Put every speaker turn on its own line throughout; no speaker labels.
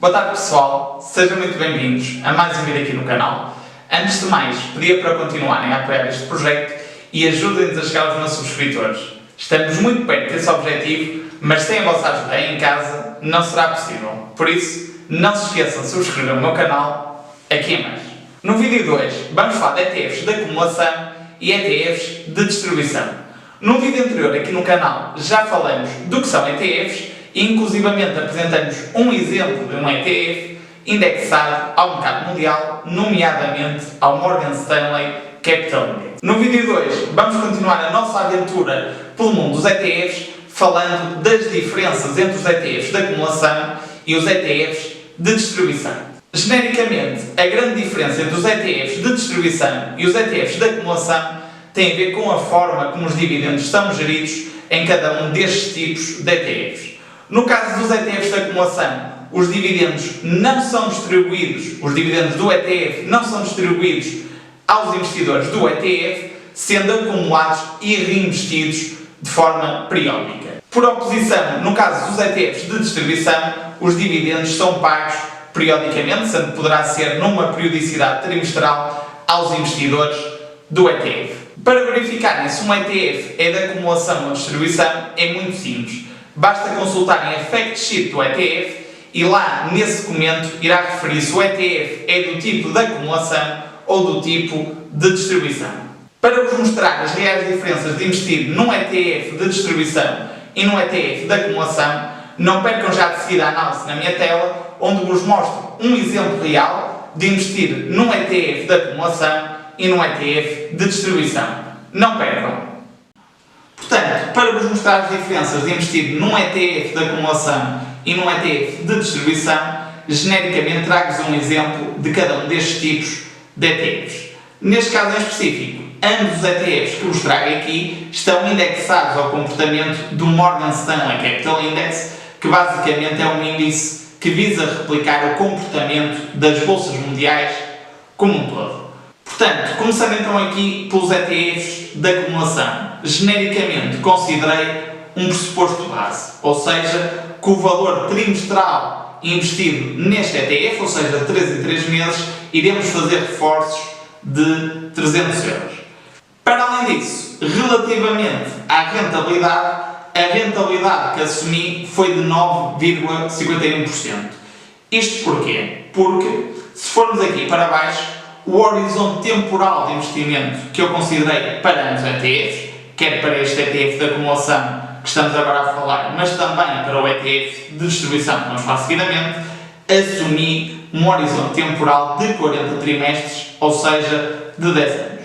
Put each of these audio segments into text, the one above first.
Boa tarde pessoal, sejam muito bem-vindos a mais um vídeo aqui no canal. Antes de mais, pedia para continuarem a apoiar este projeto e ajudem-nos a chegar aos nossos subscritores. Estamos muito perto desse objetivo, mas sem a vossa ajuda aí em casa não será possível. Por isso, não se esqueçam de subscrever o meu canal aqui em baixo. No vídeo de hoje, vamos falar de ETFs de acumulação e ETFs de distribuição. No vídeo anterior aqui no canal já falamos do que são ETFs e inclusivamente apresentamos um exemplo de um ETF indexado ao mercado mundial, nomeadamente ao Morgan Stanley Capital Index. No vídeo de hoje vamos continuar a nossa aventura pelo mundo dos ETFs, falando das diferenças entre os ETFs de acumulação e os ETFs de distribuição. Genericamente, a grande diferença entre os ETFs de distribuição e os ETFs de acumulação tem a ver com a forma como os dividendos são geridos em cada um destes tipos de ETFs. No caso dos ETFs de acumulação, os dividendos não são distribuídos, os dividendos do ETF não são distribuídos aos investidores do ETF, sendo acumulados e reinvestidos de forma periódica. Por oposição, no caso dos ETFs de distribuição, os dividendos são pagos periodicamente, sendo que poderá ser numa periodicidade trimestral aos investidores do ETF. Para verificarem se um ETF é de acumulação ou distribuição, é muito simples. Basta consultarem a fact sheet do ETF e lá, nesse documento, irá referir se o ETF é do tipo de acumulação ou do tipo de distribuição. Para vos mostrar as reais diferenças de investir num ETF de distribuição e num ETF de acumulação, não percam já de seguir a análise na minha tela, onde vos mostro um exemplo real de investir num ETF de acumulação e num ETF de distribuição. Não percam! Portanto, para vos mostrar as diferenças de investir num ETF de acumulação e num ETF de distribuição, genericamente trago-vos um exemplo de cada um destes tipos de ETFs. Neste caso em específico, ambos os ETFs que vos trago aqui estão indexados ao comportamento do Morgan Stanley Capital Index, que basicamente é um índice que visa replicar o comportamento das bolsas mundiais como um todo. Portanto, começando então aqui pelos ETFs de acumulação. Genericamente considerei um pressuposto base, ou seja, que o valor trimestral investido neste ETF, ou seja, de 3 em 3 meses, iremos fazer reforços de 300 euros. Para além disso, relativamente à rentabilidade, a rentabilidade que assumi foi de 9,51%. Isto porquê? Porque, se formos aqui para baixo, o horizonte temporal de investimento que eu considerei para os ETFs, quer para este ETF de acumulação que estamos agora a falar, mas também para o ETF de distribuição que vamos falar seguidamente, assumi um horizonte temporal de 40 trimestres, ou seja, de 10 anos.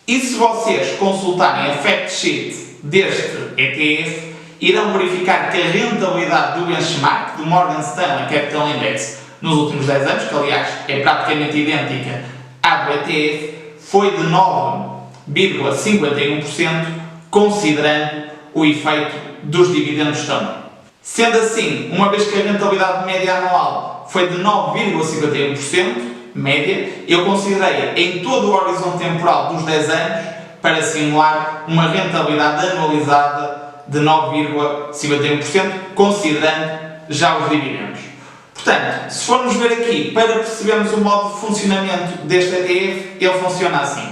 E se vocês consultarem a fact sheet deste ETF, irão verificar que a rentabilidade do benchmark do Morgan Stanley Capital Index nos últimos 10 anos, que aliás é praticamente idêntica à do ETF, foi de 9,51%, considerando o efeito dos dividendos também. Sendo assim, uma vez que a rentabilidade média anual foi de 9,51%, média, eu considerei em todo o horizonte temporal dos 10 anos para simular uma rentabilidade anualizada de 9,51%, considerando já os dividendos. Portanto, se formos ver aqui, para percebermos o modo de funcionamento deste ETF, ele funciona assim.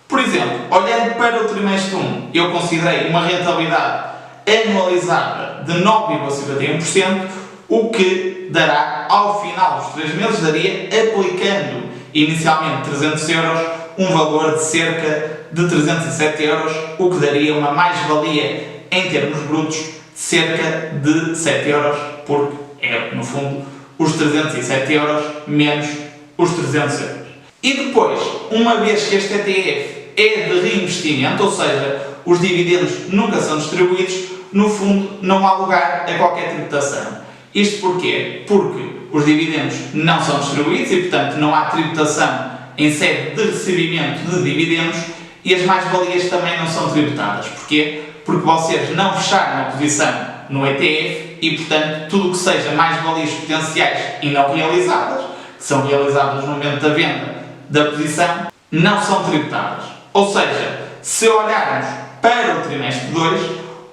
Por exemplo, olhando para o trimestre 1, eu considerei uma rentabilidade anualizada de 9,51%, o que dará, ao final dos 3 meses, daria, aplicando inicialmente 300 euros, um valor de cerca de 307 euros, o que daria uma mais-valia em termos brutos de cerca de 7 euros, porque é, no fundo, os 307 euros menos os 300 euros. E depois, uma vez que este ETF é de reinvestimento, ou seja, os dividendos nunca são distribuídos, no fundo não há lugar a qualquer tributação. Isto porquê? Porque os dividendos não são distribuídos e, portanto, não há tributação em sede de recebimento de dividendos e as mais-valias também não são tributadas. Porquê? Porque vocês não fecharam a posição no ETF e, portanto, tudo o que seja mais-valias potenciais e não realizadas, que são realizadas no momento da venda da posição, não são tributadas. Ou seja, se olharmos para o trimestre 2,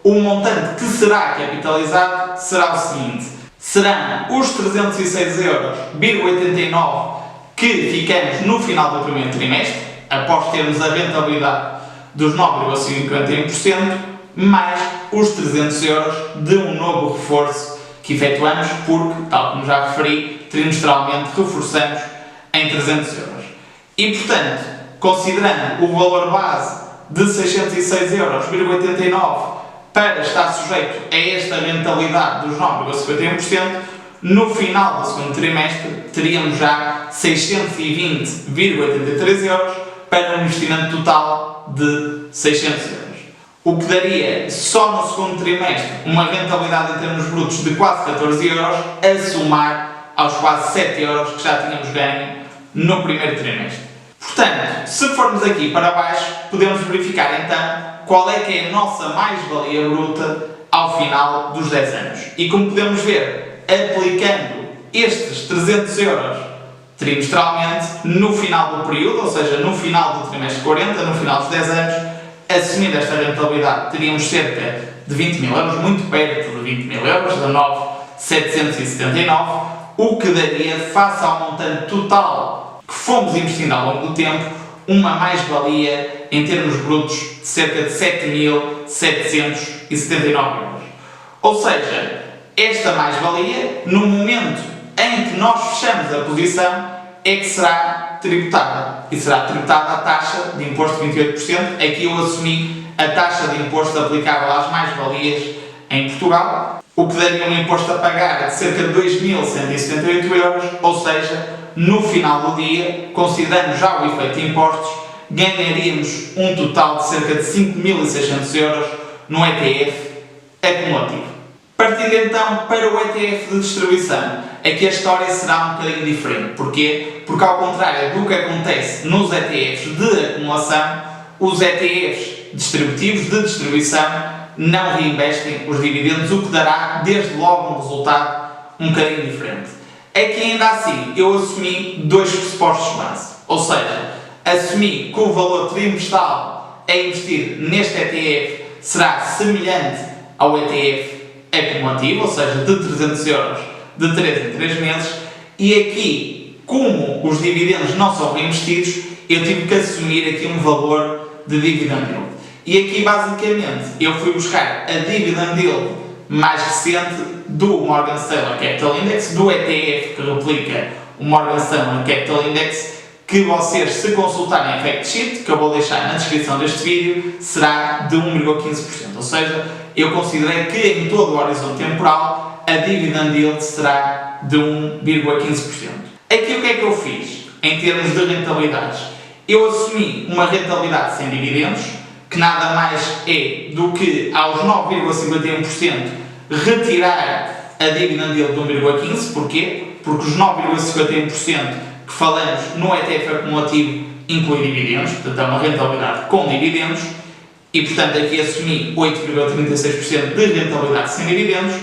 o montante que será capitalizado será o seguinte: serão os 306,89€ que ficamos no final do primeiro trimestre, após termos a rentabilidade dos 9,51%, mais os 300€ de um novo reforço que efetuamos, porque, tal como já referi, trimestralmente reforçamos em 300€. E, portanto, considerando o valor base de 606,89€ para estar sujeito a esta rentabilidade dos 9,51%, no final do segundo trimestre teríamos já 620,83€ para um investimento total de 600€. O que daria só no segundo trimestre uma rentabilidade em termos brutos de quase 14€, a somar aos quase 7€ que já tínhamos ganho no primeiro trimestre. Portanto, se formos aqui para baixo, podemos verificar então qual é que é a nossa mais-valia bruta ao final dos 10 anos. E como podemos ver, aplicando estes 300€ trimestralmente no final do período, ou seja, no final do trimestre 40, no final dos 10 anos, assumindo esta rentabilidade, teríamos cerca de 20.000€, muito perto de 20.000€, 19.779, o que daria, face ao montante total que fomos investindo ao longo do tempo, uma mais-valia em termos brutos de cerca de 7.779€. Ou seja, esta mais-valia, no momento em que nós fechamos a posição, é que será tributada. E será tributada a taxa de imposto de 28%. Aqui eu assumi a taxa de imposto aplicável às mais-valias em Portugal, o que daria um imposto a pagar de cerca de 2.178€, ou seja, no final do dia, considerando já o efeito de impostos, ganharíamos um total de cerca de 5.600€ no ETF acumulativo. Partindo então para o ETF de distribuição, aqui a história será um bocadinho diferente. Porquê? Porque ao contrário do que acontece nos ETFs de acumulação, os ETFs distributivos de distribuição não reinvestem os dividendos, o que dará desde logo um resultado um bocadinho diferente. Aqui ainda assim eu assumi dois pressupostos base, ou seja, assumi que o valor trimestral a investir neste ETF será semelhante ao ETF acumulativo, ou seja, de 300€ de 3 em 3 meses, e aqui, como os dividendos não são reinvestidos, eu tive que assumir aqui um valor de dividend yield. E aqui, basicamente, eu fui buscar a dividend yield mais recente do Morgan Stanley Capital Index, do ETF que replica o Morgan Stanley Capital Index, que vocês, se consultarem a fact sheet, que eu vou deixar na descrição deste vídeo, será de 1,15%. Ou seja, eu considerei que em todo o horizonte temporal a dividend yield será de 1,15%. Aqui o que é que eu fiz em termos de rentabilidades? Eu assumi uma rentabilidade sem dividendos, que nada mais é do que aos 9,51% retirar a dividend yield de 1,15%. Porquê? Porque os 9,51% que falamos no ETF acumulativo inclui dividendos, portanto é uma rentabilidade com dividendos, e portanto aqui assumi 8,36% de rentabilidade sem dividendos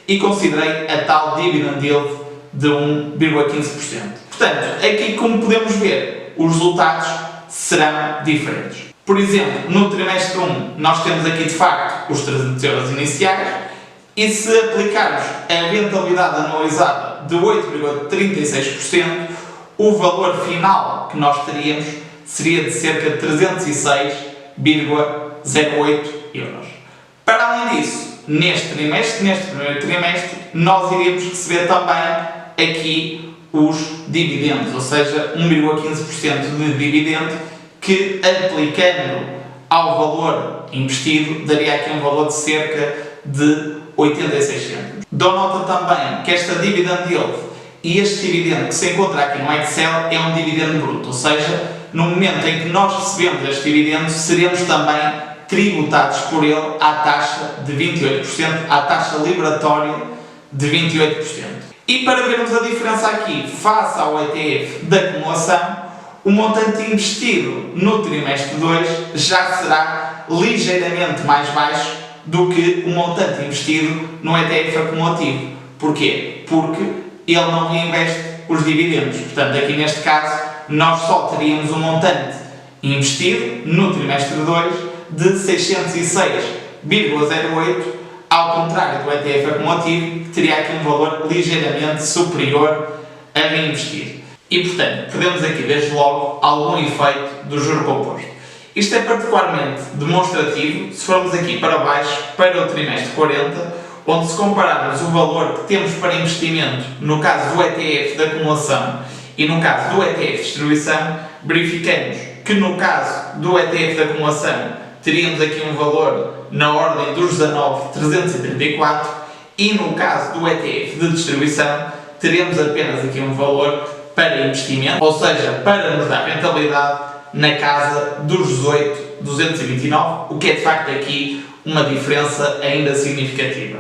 e considerei a tal dividend yield de 1,15%. Portanto, aqui como podemos ver, os resultados serão diferentes. Por exemplo, no trimestre 1 nós temos aqui de facto os 300€ iniciais, e se aplicarmos a rentabilidade anualizada de 8,36%, o valor final que nós teríamos seria de cerca de 306,08€. Para além disso, neste primeiro trimestre, nós iríamos receber também aqui os dividendos, ou seja, 1,15% de dividendo, que aplicando ao valor investido daria aqui um valor de cerca de 86 cêntimos. Dou nota também que esta dividend yield e este dividendo que se encontra aqui no Excel é um dividendo bruto, ou seja, no momento em que nós recebemos este dividendo, seremos também tributados por ele à taxa de 28%, à taxa liberatória de 28%. E para vermos a diferença aqui face ao ETF de acumulação, o montante investido no trimestre 2 já será ligeiramente mais baixo do que o montante investido no ETF acumulativo. Porquê? Porque ele não reinveste os dividendos. Portanto, aqui neste caso, nós só teríamos um montante investido no trimestre 2 de 606,08, ao contrário do ETF acumulativo, que teria aqui um valor ligeiramente superior a reinvestir. E, portanto, podemos aqui, desde logo, algum efeito do juro composto. Isto é particularmente demonstrativo se formos aqui para baixo, para o trimestre 40, onde se compararmos o valor que temos para investimento no caso do ETF de acumulação e no caso do ETF de distribuição, verificamos que no caso do ETF de acumulação teríamos aqui um valor na ordem dos 19.334 e no caso do ETF de distribuição teremos apenas aqui um valor para investimento, ou seja, para nos dar rentabilidade na casa dos 18.229, o que é de facto aqui uma diferença ainda significativa.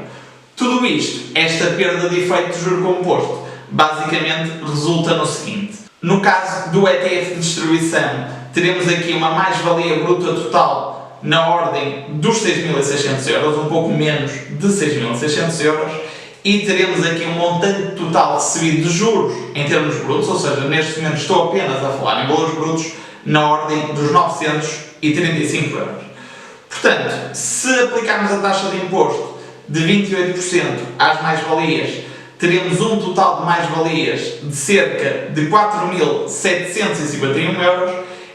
Tudo isto, esta perda de efeito de juro composto, basicamente resulta no seguinte: no caso do ETF de distribuição, teremos aqui uma mais-valia bruta total na ordem dos 6.600 euros, um pouco menos de 6.600 euros, e teremos aqui um montante total recebido de juros em termos brutos, ou seja, neste momento estou apenas a falar em valores brutos, na ordem dos 935 euros. Portanto, se aplicarmos a taxa de imposto de 28% às mais-valias, teremos um total de mais-valias de cerca de 4.751 euros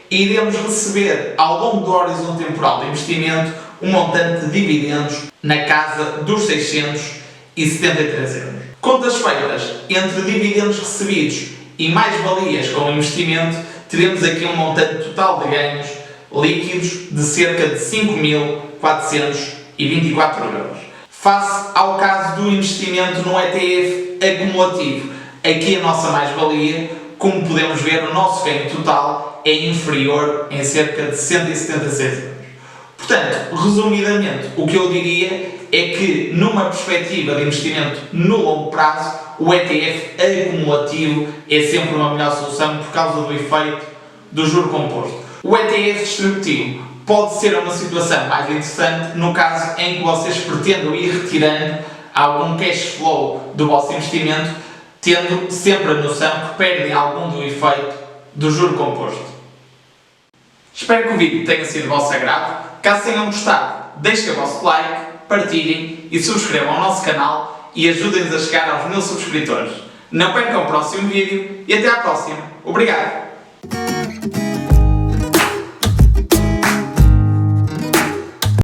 e iremos receber, ao longo do horizonte temporal de investimento, um montante de dividendos na casa dos 673 euros. Contas feitas entre dividendos recebidos e mais-valias com investimento, teremos aqui um montante total de ganhos líquidos de cerca de 5.424 euros. Face ao caso do investimento no ETF acumulativo, aqui a nossa mais-valia, como podemos ver, o nosso ganho total é inferior em cerca de 176 euros. Portanto, resumidamente, o que eu diria é que, numa perspectiva de investimento no longo prazo, o ETF acumulativo é sempre uma melhor solução por causa do efeito do juro composto. O ETF distributivo pode ser uma situação mais interessante no caso em que vocês pretendam ir retirando algum cash flow do vosso investimento, tendo sempre a noção que perdem algum do efeito do juro composto. Espero que o vídeo tenha sido do vosso agrado. Caso tenham gostado, deixem o vosso like, partilhem e subscrevam o nosso canal e ajudem-nos a chegar aos 1000 subscritores. Não percam o próximo vídeo e até à próxima. Obrigado!